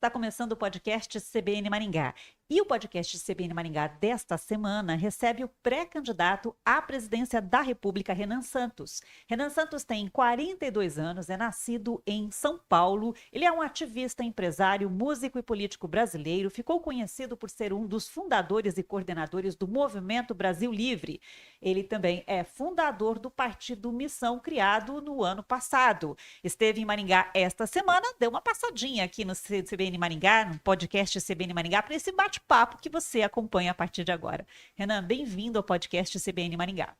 Está começando o podcast CBN Maringá. E o podcast CBN Maringá desta semana recebe o pré-candidato à presidência da República, Renan Santos. Renan Santos tem 42 anos, é nascido em São Paulo. Ele é um ativista, empresário, músico e político brasileiro. Ficou conhecido por ser um dos fundadores e coordenadores do Movimento Brasil Livre. Ele também é fundador do Partido Missão, criado no ano passado. Esteve em Maringá esta semana, deu uma passadinha aqui no CBN Maringá, no podcast CBN Maringá, para esse bate-papo que você acompanha a partir de agora. Renan, bem-vindo ao podcast CBN Maringá.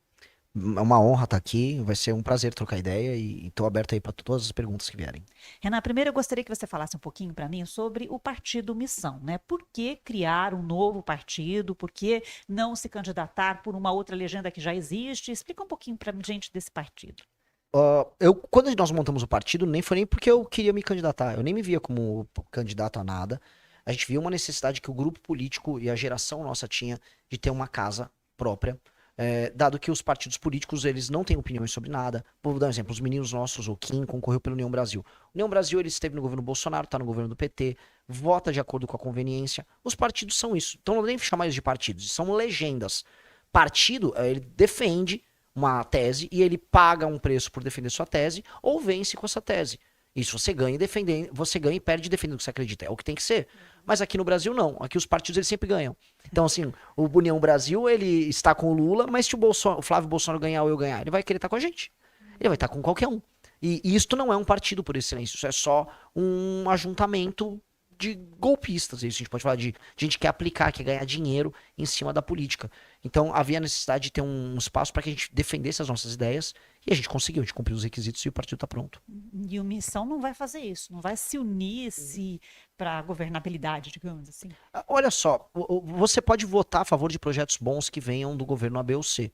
É uma honra estar aqui, vai ser um prazer trocar ideia e estou aberto aí para todas as perguntas que vierem. Renan, primeiro eu gostaria que você falasse um pouquinho para mim sobre o Partido Missão, né? Por que criar um novo partido? Por que não se candidatar por uma outra legenda que já existe? Explica um pouquinho para a gente desse partido. Quando nós montamos o partido, nem foi nem porque eu queria me candidatar, eu nem me via como candidato a nada. A gente via uma necessidade que o grupo político e a geração nossa tinha de ter uma casa própria, dado que os partidos políticos eles não têm opiniões sobre nada. Vou dar um exemplo, os meninos nossos, o Kim, concorreu pelo União Brasil. O União Brasil ele esteve no governo Bolsonaro, está no governo do PT, vota de acordo com a conveniência. Os partidos são isso, então não nem chamar eles de partidos, são legendas. Partido, ele defende uma tese e ele paga um preço por defender sua tese ou vence com essa tese. Isso você ganha e perde defendendo o que você acredita. É o que tem que ser. Mas aqui no Brasil não. Aqui os partidos eles sempre ganham. Então assim, o União Brasil ele está com o Lula, mas se o Flávio Bolsonaro ganhar ou eu ganhar, ele vai querer estar com a gente. Ele vai estar com qualquer um. E isto não é um partido por excelência, isso é só um ajuntamento de golpistas, isso a gente pode falar de gente que quer aplicar, quer ganhar dinheiro em cima da política. Então havia necessidade de ter um espaço para que a gente defendesse as nossas ideias e a gente conseguiu, a gente cumpriu os requisitos e o partido está pronto. E o Missão não vai fazer isso, não vai se unir para a governabilidade, digamos assim. Olha só, você pode votar a favor de projetos bons que venham do governo A, B ou C.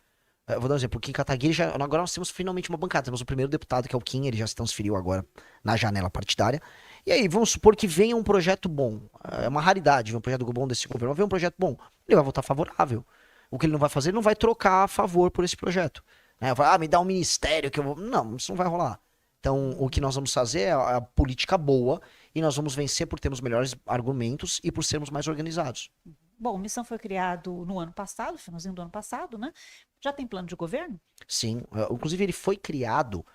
Eu vou dar um exemplo, o Kim Kataguiri, agora nós temos finalmente uma bancada, temos o primeiro deputado que é o Kim, ele já se transferiu agora na janela partidária. E aí, vamos supor que venha um projeto bom. É uma raridade ver um projeto bom desse governo. Mas vem um projeto bom, ele vai votar favorável. O que ele não vai fazer, ele não vai trocar a favor por esse projeto. Me dá um ministério que eu vou... Não, isso não vai rolar. Então, o que nós vamos fazer é a política boa e nós vamos vencer por termos melhores argumentos e por sermos mais organizados. Bom, o Missão foi criado no ano passado, finalzinho do ano passado, né? Já tem plano de governo? Sim, inclusive ele foi criado...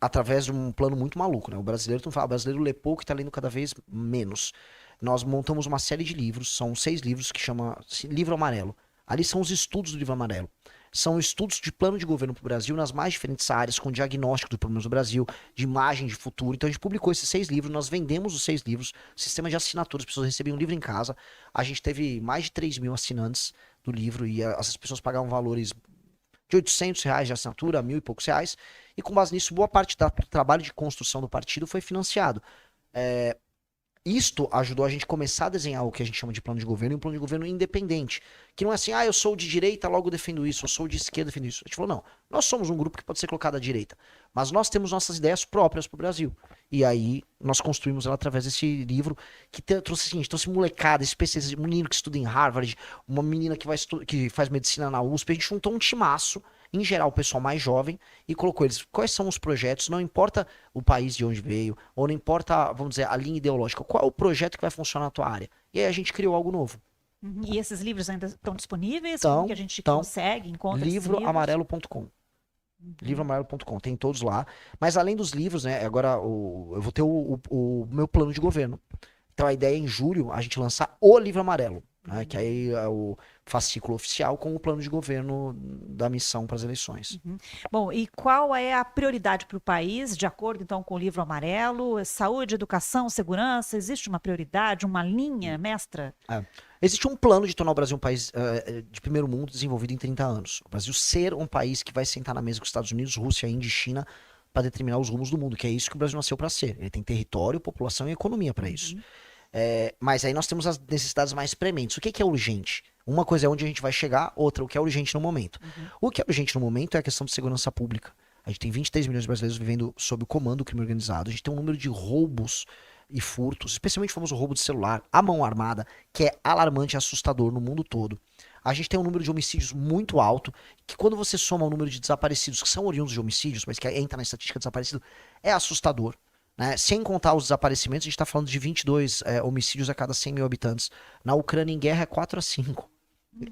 através de um plano muito maluco, né? O brasileiro, o brasileiro lê pouco e está lendo cada vez menos. Nós montamos uma série de livros, são 6 livros que chama Livro Amarelo. Ali são os estudos do Livro Amarelo. São estudos de plano de governo para o Brasil nas mais diferentes áreas, com diagnóstico dos problemas do Brasil, de imagem de futuro. Então a gente publicou esses 6 livros, nós vendemos os 6 livros, sistema de assinatura, as pessoas recebiam um livro em casa. A gente teve mais de 3.000 assinantes do livro e essas pessoas pagavam valores de R$800 de assinatura, 1.000 e poucos reais, e com base nisso, boa parte do trabalho de construção do partido foi financiado. Isto ajudou a gente começar a desenhar o que a gente chama de plano de governo, e um plano de governo independente, que não é assim, eu sou de direita, logo defendo isso, eu sou de esquerda, defendo isso. A gente falou, não, nós somos um grupo que pode ser colocado à direita, mas nós temos nossas ideias próprias para o Brasil. E aí, nós construímos ela através desse livro, que trouxe assim, trouxe molecada, especialista, um menino que estuda em Harvard, uma menina que faz medicina na USP, a gente juntou um timaço, em geral o pessoal mais jovem, e colocou eles, quais são os projetos, não importa o país de onde veio, ou não importa, vamos dizer, a linha ideológica, qual é o projeto que vai funcionar na tua área? E aí a gente criou algo novo. E esses livros ainda estão disponíveis? Então, como que a gente consegue, encontra livroamarelo.com. Livroamarelo.com, tem todos lá. Mas além dos livros, né, agora eu vou ter o meu plano de governo. Então a ideia é em julho a gente lançar o Livro Amarelo, né, que aí é o fascículo oficial com o plano de governo da missão para as eleições. Bom, e qual é a prioridade para o país, de acordo então com o Livro Amarelo? Saúde, educação, segurança, existe uma prioridade, uma linha mestra? Existe um plano de tornar o Brasil um país de primeiro mundo desenvolvido em 30 anos. O Brasil ser um país que vai sentar na mesa com os Estados Unidos, Rússia, Índia e China para determinar os rumos do mundo, que é isso que o Brasil nasceu para ser. Ele tem território, população e economia para isso. Mas aí nós temos as necessidades mais prementes. O que é urgente? Uma coisa é onde a gente vai chegar, outra o que é urgente no momento. O que é urgente no momento é a questão de segurança pública. A gente tem 23 milhões de brasileiros vivendo sob o comando do crime organizado. A gente tem um número de roubos e furtos, especialmente o famoso roubo de celular, a mão armada, que é alarmante e assustador no mundo todo. A gente tem um número de homicídios muito alto, que quando você soma o número de desaparecidos que são oriundos de homicídios, mas que entra na estatística de desaparecido, é assustador. Né? Sem contar os desaparecimentos, a gente está falando de 22 homicídios a cada 100 mil habitantes. Na Ucrânia, em guerra, é 4 a 5.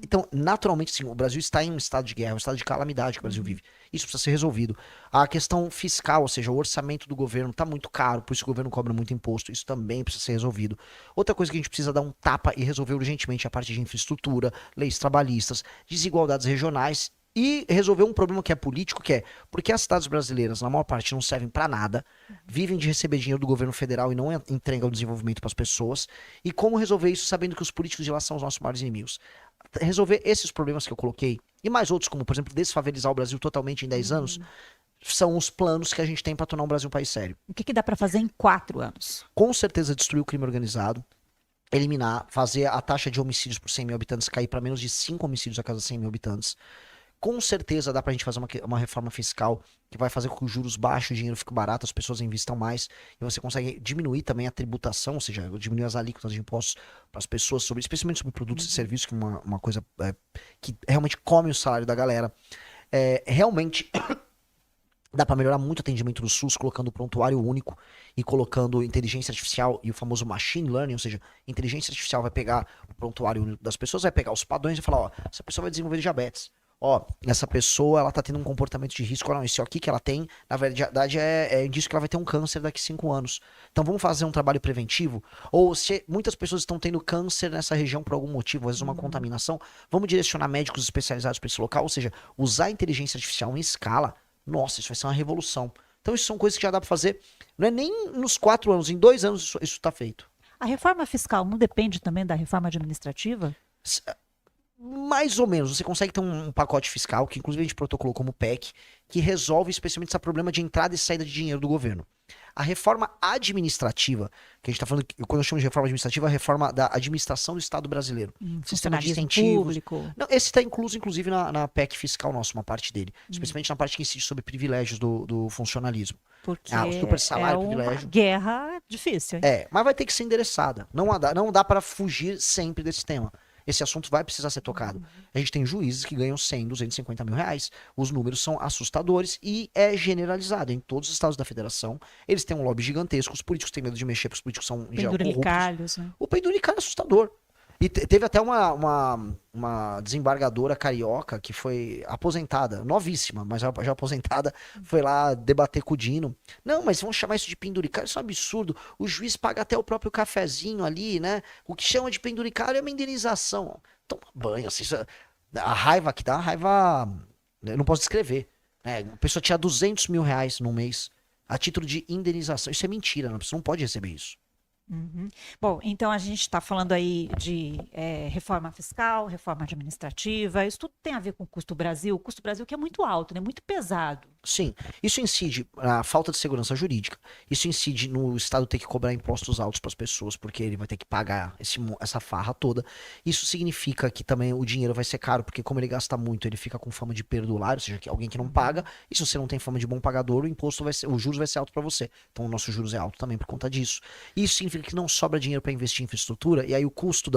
Então, naturalmente, sim, o Brasil está em um estado de guerra, um estado de calamidade que o Brasil vive. Isso precisa ser resolvido. A questão fiscal, ou seja, o orçamento do governo está muito caro, por isso o governo cobra muito imposto. Isso também precisa ser resolvido. Outra coisa que a gente precisa dar um tapa e resolver urgentemente é a parte de infraestrutura, leis trabalhistas, desigualdades regionais e resolver um problema que é político, que é porque as cidades brasileiras, na maior parte, não servem para nada, vivem de receber dinheiro do governo federal e não entregam o desenvolvimento para as pessoas. E como resolver isso sabendo que os políticos de lá são os nossos maiores inimigos? Resolver esses problemas que eu coloquei, e mais outros, como, por exemplo, desfavelizar o Brasil totalmente em 10 anos, são os planos que a gente tem para tornar o Brasil um país sério. O que dá para fazer em 4 anos? Com certeza, destruir o crime organizado, eliminar, fazer a taxa de homicídios por 100 mil habitantes cair para menos de 5 homicídios a cada 100 mil habitantes. Com certeza dá pra gente fazer uma reforma fiscal que vai fazer com que os juros baixem, o dinheiro fique barato, as pessoas investam mais, e você consegue diminuir também a tributação, ou seja, diminuir as alíquotas de impostos para as pessoas, especialmente sobre produtos e serviços, que é uma coisa que realmente come o salário da galera. Realmente dá pra melhorar muito o atendimento do SUS, colocando prontuário único e colocando inteligência artificial e o famoso machine learning, ou seja, inteligência artificial vai pegar o prontuário único das pessoas, vai pegar os padrões e falar, ó, essa pessoa vai desenvolver diabetes. Ó, essa pessoa, ela tá tendo um comportamento de risco, ou não, isso aqui que ela tem, na verdade é indício que ela vai ter um câncer daqui a 5 anos. Então vamos fazer um trabalho preventivo? Ou se muitas pessoas estão tendo câncer nessa região por algum motivo, às vezes uma contaminação, vamos direcionar médicos especializados para esse local, ou seja, usar a inteligência artificial em escala, nossa, isso vai ser uma revolução. Então isso são coisas que já dá para fazer, não é nem nos 4 anos, em 2 anos isso tá feito. A reforma fiscal não depende também da reforma administrativa? Mais ou menos, você consegue ter um pacote fiscal, que inclusive a gente protocolou como PEC, que resolve especialmente esse problema de entrada e saída de dinheiro do governo. A reforma administrativa, que a gente está falando, quando eu chamo de reforma administrativa, é a reforma da administração do Estado brasileiro. Sistema de incentivos. Público. Não, esse está incluso, inclusive, na PEC fiscal nossa, uma parte dele. Especialmente na parte que incide sobre privilégios do funcionalismo. Porque o super salário, uma privilégio. guerra difícil, hein? Mas vai ter que ser endereçada. Não dá para fugir sempre desse tema. Esse assunto vai precisar ser tocado. A gente tem juízes que ganham 100, 250 mil reais. Os números são assustadores e é generalizado em todos os estados da federação. Eles têm um lobby gigantesco. Os políticos têm medo de mexer, porque os políticos são, em geral, corruptos. Né? O penduricalho é assustador. E teve até uma desembargadora carioca que foi aposentada, novíssima, mas já aposentada, foi lá debater com o Dino. Não, mas vamos chamar isso de penduricalho, isso é um absurdo. O juiz paga até o próprio cafezinho ali, né? O que chama de penduricalho é uma indenização. Toma banho, assim, a raiva que dá, a raiva, eu não posso descrever. Né? A pessoa tinha 200 mil reais no mês a título de indenização. Isso é mentira, a pessoa não pode receber isso. Bom, então a gente está falando aí de reforma fiscal, reforma administrativa, isso tudo tem a ver com o custo Brasil que é muito alto, né? Muito pesado. Sim, isso incide na falta de segurança jurídica, isso incide no Estado ter que cobrar impostos altos para as pessoas, porque ele vai ter que pagar essa farra toda. Isso significa que também o dinheiro vai ser caro, porque como ele gasta muito, ele fica com fama de perdulário, ou seja, que alguém que não paga, e se você não tem fama de bom pagador, os juros vai ser alto para você. Então o nosso juros é alto também por conta disso. Isso significa que não sobra dinheiro para investir em infraestrutura, e aí o custo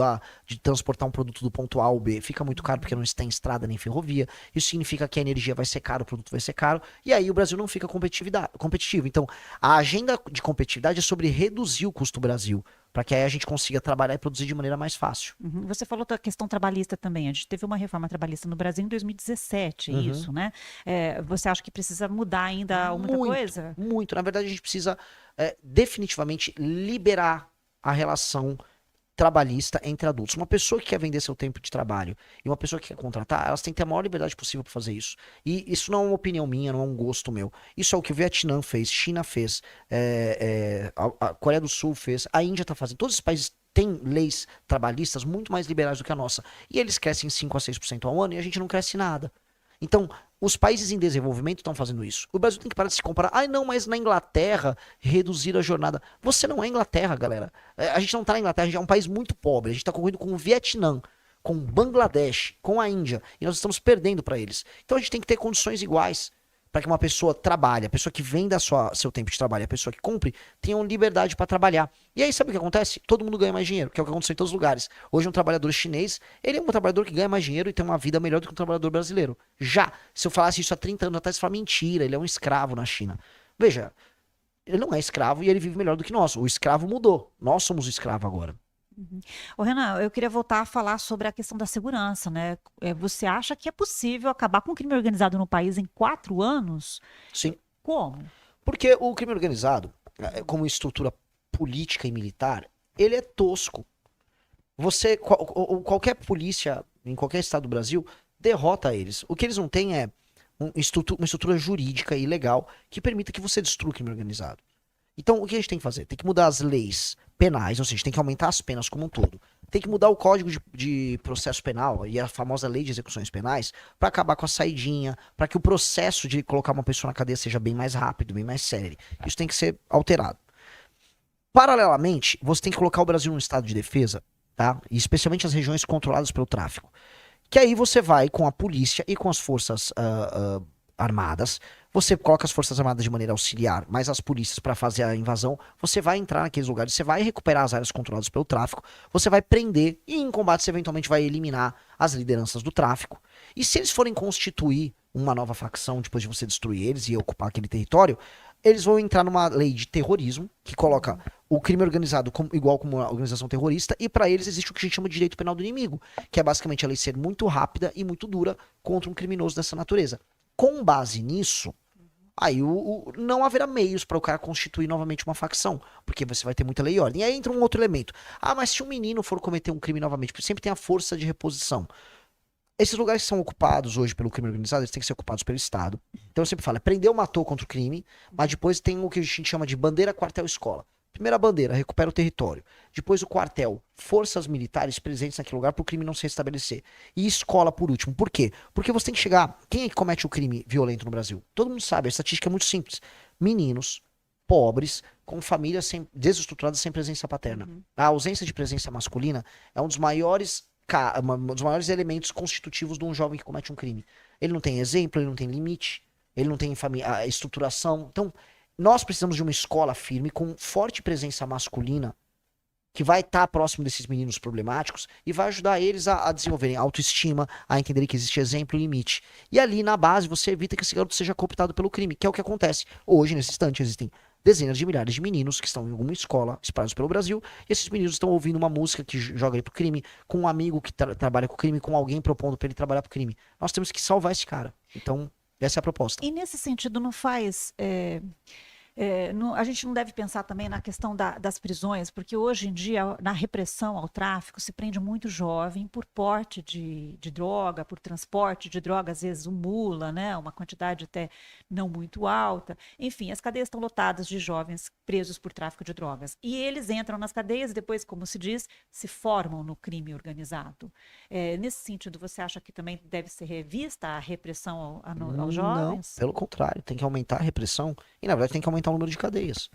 de transportar um produto do ponto A ao B fica muito caro, porque não está em estrada nem ferrovia. Isso significa que a energia vai ser cara, o produto vai ser caro, e aí o Brasil não fica competitivo. Então, a agenda de competitividade é sobre reduzir o custo Brasil, para que aí a gente consiga trabalhar e produzir de maneira mais fácil. Você falou da questão trabalhista também. A gente teve uma reforma trabalhista no Brasil em 2017, isso, né? Você acha que precisa mudar ainda muita coisa? Muito. Na verdade, a gente precisa definitivamente liberar a relação trabalhista entre adultos. Uma pessoa que quer vender seu tempo de trabalho e uma pessoa que quer contratar, elas têm que ter a maior liberdade possível para fazer isso. E isso não é uma opinião minha, não é um gosto meu. Isso é o que o Vietnã fez, China fez, a Coreia do Sul fez, a Índia está fazendo. Todos os países têm leis trabalhistas muito mais liberais do que a nossa. E eles crescem 5 a 6% ao ano e a gente não cresce nada. Então, os países em desenvolvimento estão fazendo isso. O Brasil tem que parar de se comparar. Ai, não, mas na Inglaterra reduzir a jornada. Você não é Inglaterra, galera. A gente não tá na Inglaterra, a gente é um país muito pobre. A gente tá concorrendo com o Vietnã, com o Bangladesh, com a Índia. E nós estamos perdendo para eles. Então a gente tem que ter condições iguais para que uma pessoa trabalhe, a pessoa que venda seu tempo de trabalho, a pessoa que cumpre, tenham liberdade para trabalhar. E aí sabe o que acontece? Todo mundo ganha mais dinheiro, que é o que aconteceu em todos os lugares. Hoje um trabalhador chinês, ele é um trabalhador que ganha mais dinheiro e tem uma vida melhor do que um trabalhador brasileiro. Já, se eu falasse isso há 30 anos atrás, você fala mentira, ele é um escravo na China. Veja, ele não é escravo e ele vive melhor do que nós. O escravo mudou. Nós somos o escravo agora. Ô, Renan, eu queria voltar a falar sobre a questão da segurança, né? Você acha que é possível acabar com o crime organizado no país em 4 anos? Sim. Como? Porque o crime organizado, como estrutura política e militar, ele é tosco. Qualquer polícia em qualquer estado do Brasil derrota eles. O que eles não têm é uma estrutura jurídica e legal que permita que você destrua o crime organizado. Então, o que a gente tem que fazer? Tem que mudar as leis penais, ou seja, tem que aumentar as penas como um todo. Tem que mudar o Código de Processo Penal e a famosa Lei de Execuções Penais para acabar com a saidinha, para que o processo de colocar uma pessoa na cadeia seja bem mais rápido, bem mais célere. Isso tem que ser alterado. Paralelamente, você tem que colocar o Brasil num estado de defesa, tá? E especialmente as regiões controladas pelo tráfico. Que aí você vai com a polícia e com as forças armadas, você coloca as forças armadas de maneira auxiliar, mas as polícias para fazer a invasão, você vai entrar naqueles lugares, você vai recuperar as áreas controladas pelo tráfico, você vai prender e em combate você eventualmente vai eliminar as lideranças do tráfico. E se eles forem constituir uma nova facção depois de você destruir eles e ocupar aquele território, eles vão entrar numa lei de terrorismo que coloca o crime organizado igual como uma organização terrorista, e para eles existe o que a gente chama de direito penal do inimigo, que é basicamente a lei ser muito rápida e muito dura contra um criminoso dessa natureza. Com base nisso, aí não haverá meios para o cara constituir novamente uma facção, porque você vai ter muita lei e ordem. E aí entra um outro elemento. Ah, mas se um menino for cometer um crime novamente, porque sempre tem a força de reposição. Esses lugares que são ocupados hoje pelo crime organizado, eles têm que ser ocupados pelo Estado. Então eu sempre falo, prendeu, matou contra o crime, mas depois tem o que a gente chama de bandeira, quartel, escola. Primeira bandeira, recupera o território. Depois o quartel, forças militares presentes naquele lugar para o crime não se estabelecer. E escola por último. Por quê? Porque você tem que chegar... Quem é que comete o crime violento no Brasil? Todo mundo sabe, a estatística é muito simples. Meninos, pobres, com famílias desestruturadas sem presença paterna. A ausência de presença masculina é um dos maiores elementos constitutivos de um jovem que comete um crime. Ele não tem exemplo, ele não tem limite, ele não tem a estruturação. Então, nós precisamos de uma escola firme, com forte presença masculina, que vai estar próximo desses meninos problemáticos e vai ajudar eles a desenvolverem autoestima, a entenderem que existe exemplo e limite. E ali, na base, você evita que esse garoto seja cooptado pelo crime, que é o que acontece. Hoje, nesse instante, existem dezenas de milhares de meninos que estão em alguma escola espalhados pelo Brasil, e esses meninos estão ouvindo uma música que joga ele pro crime, com um amigo que trabalha com o crime, com alguém propondo para ele trabalhar pro crime. Nós temos que salvar esse cara. Então, essa é a proposta. E nesse sentido, não faz... a gente não deve pensar também na questão das prisões, porque hoje em dia, na repressão ao tráfico, se prende muito jovem por porte de droga, por transporte de droga, às vezes mula, né? Uma quantidade até não muito alta. Enfim, as cadeias estão lotadas de jovens presos por tráfico de drogas. E eles entram nas cadeias e depois, como se diz, se formam no crime organizado. Nesse sentido, você acha que também deve ser revista a repressão aos jovens? Não, pelo contrário, tem que aumentar a repressão e, na verdade, tem que aumentar o número de cadeias.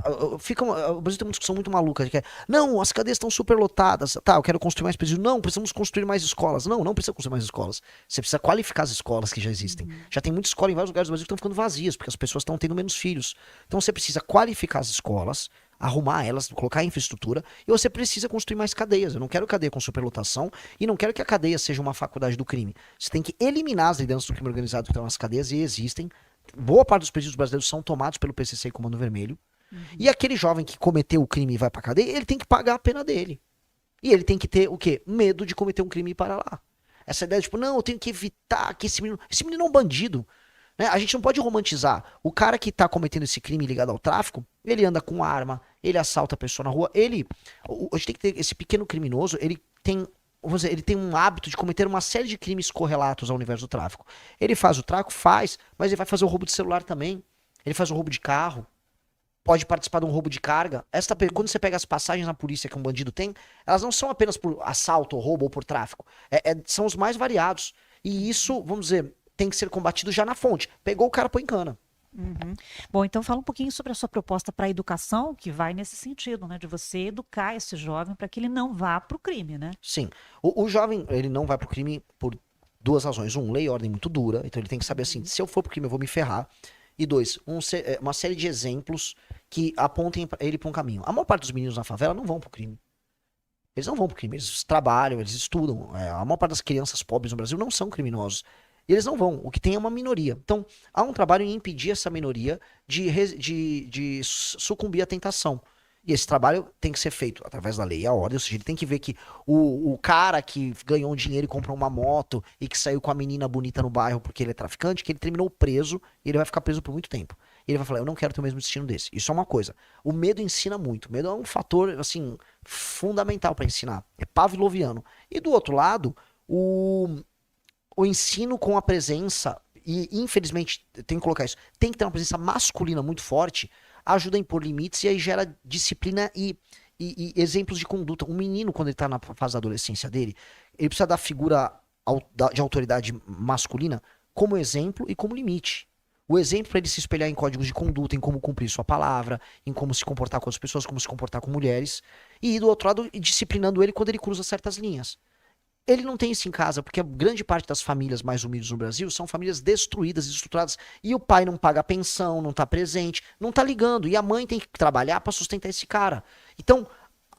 O Brasil tem uma discussão muito maluca, que é, não, as cadeias estão superlotadas, tá, eu quero construir mais presídios, não, precisamos construir mais escolas, não precisa construir mais escolas, você precisa qualificar as escolas que já existem, já tem muita escola em vários lugares do Brasil que estão ficando vazias, porque as pessoas estão tendo menos filhos, então você precisa qualificar as escolas, arrumar elas, colocar infraestrutura, e você precisa construir mais cadeias. Eu não quero cadeia com superlotação e não quero que a cadeia seja uma faculdade do crime. Você tem que eliminar as lideranças do crime organizado que estão nas cadeias, e existem. Boa parte dos presídios brasileiros são tomados pelo PCC e Comando Vermelho. E aquele jovem que cometeu o crime e vai pra cadeia, ele tem que pagar a pena dele. E ele tem que ter o quê? Medo de cometer um crime e ir para lá. Essa ideia, tipo, não, eu tenho que evitar que esse menino é um bandido. Né? A gente não pode romantizar. O cara que tá cometendo esse crime ligado ao tráfico, ele anda com arma, ele assalta a pessoa na rua, a gente tem que ter esse pequeno criminoso, ele tem um hábito de cometer uma série de crimes correlatos ao universo do tráfico. Ele faz o tráfico? Faz, mas ele vai fazer o roubo de celular também. Ele faz o roubo de carro. Pode participar de um roubo de carga. Quando você pega as passagens na polícia que um bandido tem, elas não são apenas por assalto, ou roubo ou por tráfico. São os mais variados. E isso, vamos dizer, tem que ser combatido já na fonte. Pegou o cara, põe em cana. Bom, então fala um pouquinho sobre a sua proposta para a educação, que vai nesse sentido, né? De você educar esse jovem para que ele não vá para o crime, né? Sim. O jovem, ele não vai pro crime por duas razões. Lei e ordem muito dura. Então ele tem que saber assim, se eu for pro crime eu vou me ferrar. E dois, uma série de exemplos que apontem ele para um caminho. A maior parte dos meninos na favela não vão pro crime. Eles não vão pro crime, eles trabalham, eles estudam. A maior parte das crianças pobres no Brasil não são criminosos. E eles não vão. O que tem é uma minoria. Então, há um trabalho em impedir essa minoria de sucumbir à tentação. E esse trabalho tem que ser feito através da lei e a ordem, ou seja, ele tem que ver que o cara que ganhou um dinheiro e comprou uma moto e que saiu com a menina bonita no bairro porque ele é traficante, que ele terminou preso e ele vai ficar preso por muito tempo. E ele vai falar, eu não quero ter o mesmo destino desse. Isso é uma coisa. O medo ensina muito. O medo é um fator, assim, fundamental para ensinar. É pavloviano. E do outro lado, o ensino com a presença, e infelizmente tem que colocar isso, tem que ter uma presença masculina muito forte, ajuda a impor limites e aí gera disciplina e exemplos de conduta. Um menino, quando ele tá na fase da adolescência dele, ele precisa da figura de autoridade masculina como exemplo e como limite. O exemplo para ele se espelhar em códigos de conduta, em como cumprir sua palavra, em como se comportar com outras pessoas, como se comportar com mulheres. E do outro lado, disciplinando ele quando ele cruza certas linhas. Ele não tem isso em casa, porque a grande parte das famílias mais humildes no Brasil são famílias destruídas, desestruturadas, e o pai não paga a pensão, não tá presente, não tá ligando, e a mãe tem que trabalhar para sustentar esse cara. Então,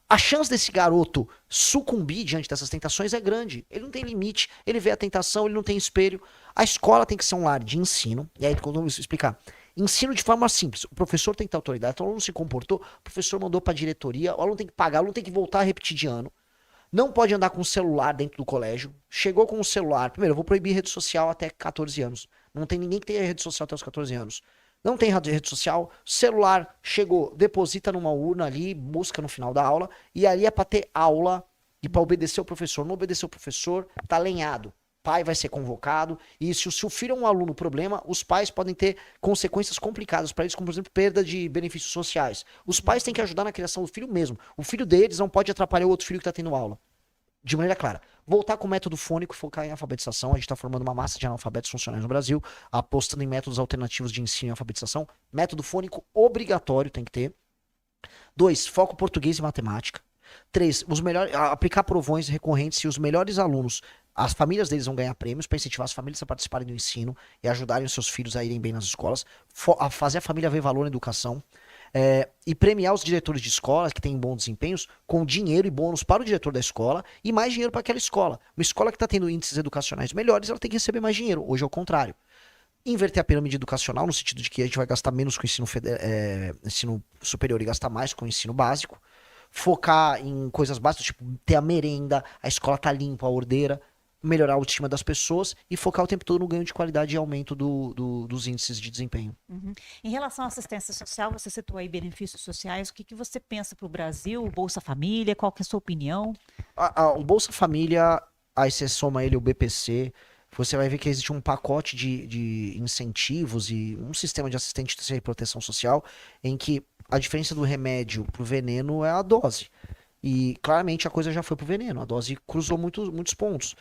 a chance desse garoto sucumbir diante dessas tentações é grande. Ele não tem limite, ele vê a tentação, ele não tem espelho. A escola tem que ser um lar de ensino, e aí quando eu vou explicar, ensino de forma simples. O professor tem que ter autoridade, então o aluno se comportou, o professor mandou para a diretoria, o aluno tem que pagar, o aluno tem que voltar a repetir de ano. Não pode andar com o celular dentro do colégio. Chegou com o celular. Primeiro, eu vou proibir rede social até 14 anos. Não tem ninguém que tenha rede social até os 14 anos. Não tem rede social. Celular, chegou, deposita numa urna ali, busca no final da aula. E ali é pra ter aula e pra obedecer o professor. Não obedecer o professor, tá lenhado. Pai vai ser convocado. E se o filho é um aluno problema, os pais podem ter consequências complicadas para eles, como por exemplo, perda de benefícios sociais. Os pais têm que ajudar na criação do filho mesmo. O filho deles não pode atrapalhar o outro filho que está tendo aula. De maneira clara. Voltar com o método fônico e focar em alfabetização. A gente está formando uma massa de analfabetos funcionais no Brasil, apostando em métodos alternativos de ensino e alfabetização. Método fônico obrigatório tem que ter. 2, foco português e matemática. 3, aplicar provões recorrentes e os melhores alunos, as famílias deles vão ganhar prêmios para incentivar as famílias a participarem do ensino e ajudarem os seus filhos a irem bem nas escolas, a fazer a família ver valor na educação, e premiar os diretores de escolas que têm bons desempenhos com dinheiro e bônus para o diretor da escola e mais dinheiro para aquela escola. Uma escola que está tendo índices educacionais melhores, ela tem que receber mais dinheiro. Hoje é o contrário. Inverter a pirâmide educacional no sentido de que a gente vai gastar menos com o ensino superior e gastar mais com o ensino básico. Focar em coisas básicas, tipo ter a merenda, a escola tá limpa, a ordeira, melhorar a autoestima das pessoas e focar o tempo todo no ganho de qualidade e aumento dos índices de desempenho. Uhum. Em relação à assistência social, você citou aí benefícios sociais, o que você pensa para o Brasil, o Bolsa Família, qual que é a sua opinião? O Bolsa Família, aí você soma ele o BPC, você vai ver que existe um pacote de incentivos e um sistema de assistência e proteção social em que a diferença do remédio pro veneno é a dose. E claramente a coisa já foi pro veneno. A dose cruzou muitos pontos.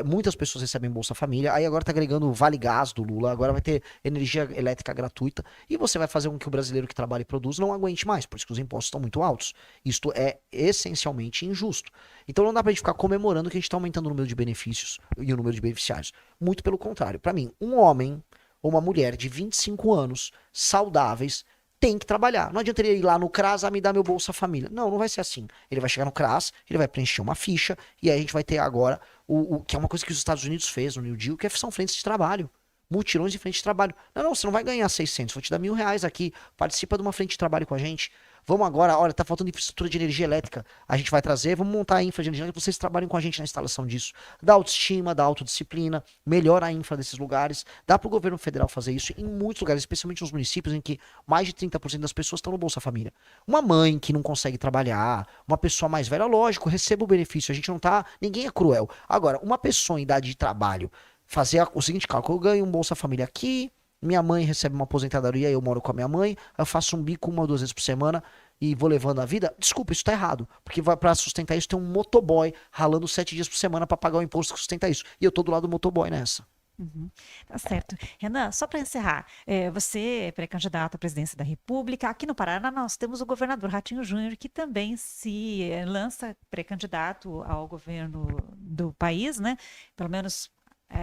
Muitas pessoas recebem Bolsa Família. Aí agora tá agregando o Vale Gás do Lula. Agora vai ter energia elétrica gratuita. E você vai fazer com que o brasileiro que trabalha e produz não aguente mais. Por isso que os impostos estão muito altos. Isto é essencialmente injusto. Então não dá pra gente ficar comemorando que a gente tá aumentando o número de benefícios e o número de beneficiários. Muito pelo contrário. Pra mim, um homem ou uma mulher de 25 anos, saudáveis, tem que trabalhar. Não adianta ele ir lá no CRAS, me dar meu Bolsa Família. Não, não vai ser assim. Ele vai chegar no CRAS, ele vai preencher uma ficha, e aí a gente vai ter agora o que é uma coisa que os Estados Unidos fez no New Deal, que são frentes de trabalho. Mutirões de frente de trabalho. Não, você não vai ganhar 600, vou te dar R$1.000 aqui. Participa de uma frente de trabalho com a gente. Vamos agora, olha, tá faltando infraestrutura de energia elétrica. A gente vai trazer, vamos montar a infra de energia elétrica, vocês trabalhem com a gente na instalação disso. Dá autoestima, dá autodisciplina, melhora a infra desses lugares. Dá pro governo federal fazer isso em muitos lugares, especialmente nos municípios em que mais de 30% das pessoas estão no Bolsa Família. Uma mãe que não consegue trabalhar, uma pessoa mais velha, lógico, receba o benefício. A gente não tá, ninguém é cruel. Agora, uma pessoa em idade de trabalho, fazer o seguinte cálculo, eu ganho um Bolsa Família aqui, minha mãe recebe uma aposentadoria, eu moro com a minha mãe, eu faço um bico 1 ou 2 vezes por semana e vou levando a vida. Desculpa, isso tá errado. Porque pra sustentar isso tem um motoboy ralando 7 dias por semana pra pagar o imposto que sustenta isso. E eu tô do lado do motoboy nessa. Uhum. Tá certo. Renan, só para encerrar, você é pré-candidato à presidência da República. Aqui no Paraná nós temos o governador Ratinho Júnior, que também se lança pré-candidato ao governo do país, né? Pelo menos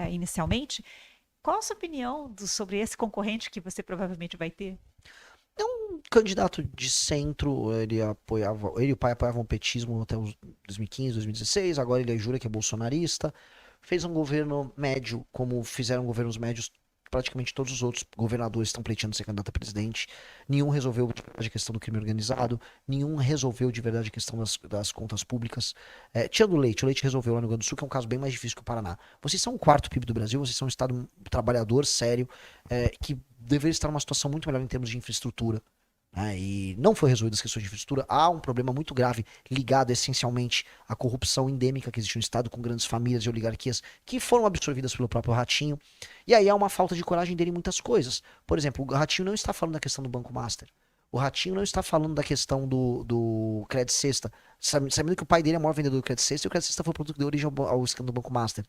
inicialmente. Qual a sua opinião sobre esse concorrente que você provavelmente vai ter? É um candidato de centro, ele e o pai apoiavam o petismo até os 2015, 2016, agora ele jura que é bolsonarista. fez um governo médio, como fizeram governos médios praticamente todos os outros governadores estão pleiteando ser candidato a presidente. Nenhum resolveu de verdade a questão do crime organizado, nenhum resolveu de verdade a questão das contas públicas. Tirando o Leite resolveu lá no Rio Grande do Sul, que é um caso bem mais difícil que o Paraná. Vocês são o quarto PIB do Brasil, vocês são um estado trabalhador, sério, que deveria estar numa situação muito melhor em termos de infraestrutura. E não foi resolvida as questões de infraestrutura. Há um problema muito grave ligado essencialmente à corrupção endêmica que existe no Estado, com grandes famílias e oligarquias que foram absorvidas pelo próprio Ratinho. E aí há uma falta de coragem dele em muitas coisas. Por exemplo, o Ratinho não está falando da questão do Banco Master. O Ratinho não está falando da questão do Credit Sexta, sabendo que o pai dele é o maior vendedor do Credit Sexta e o Credit Sexta foi o produto que deu origem ao escândalo do Banco Master.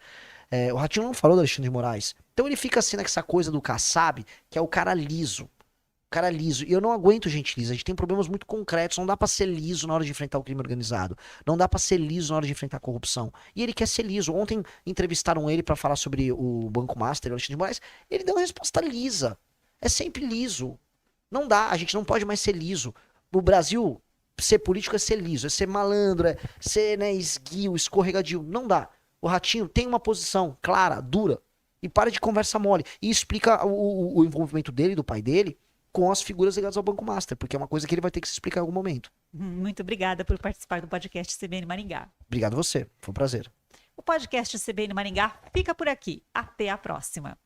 O Ratinho não falou do Alexandre de Moraes. Então ele fica assim nessa coisa do Kassab, que é o cara liso. Cara liso. E eu não aguento gente lisa. A gente tem problemas muito concretos. Não dá pra ser liso na hora de enfrentar o crime organizado. Não dá pra ser liso na hora de enfrentar a corrupção. E ele quer ser liso. Ontem entrevistaram ele pra falar sobre o Banco Master, o Alexandre de Moraes. Ele deu uma resposta lisa. É sempre liso. Não dá. A gente não pode mais ser liso. No Brasil, ser político é ser liso. É ser malandro. É ser, esguio, escorregadio. Não dá. O Ratinho tem uma posição clara, dura. E para de conversa mole. E explica o envolvimento dele, do pai dele, com as figuras ligadas ao Banco Master, porque é uma coisa que ele vai ter que se explicar em algum momento. Muito obrigada por participar do podcast CBN Maringá. Obrigado a você, foi um prazer. O podcast CBN Maringá fica por aqui. Até a próxima.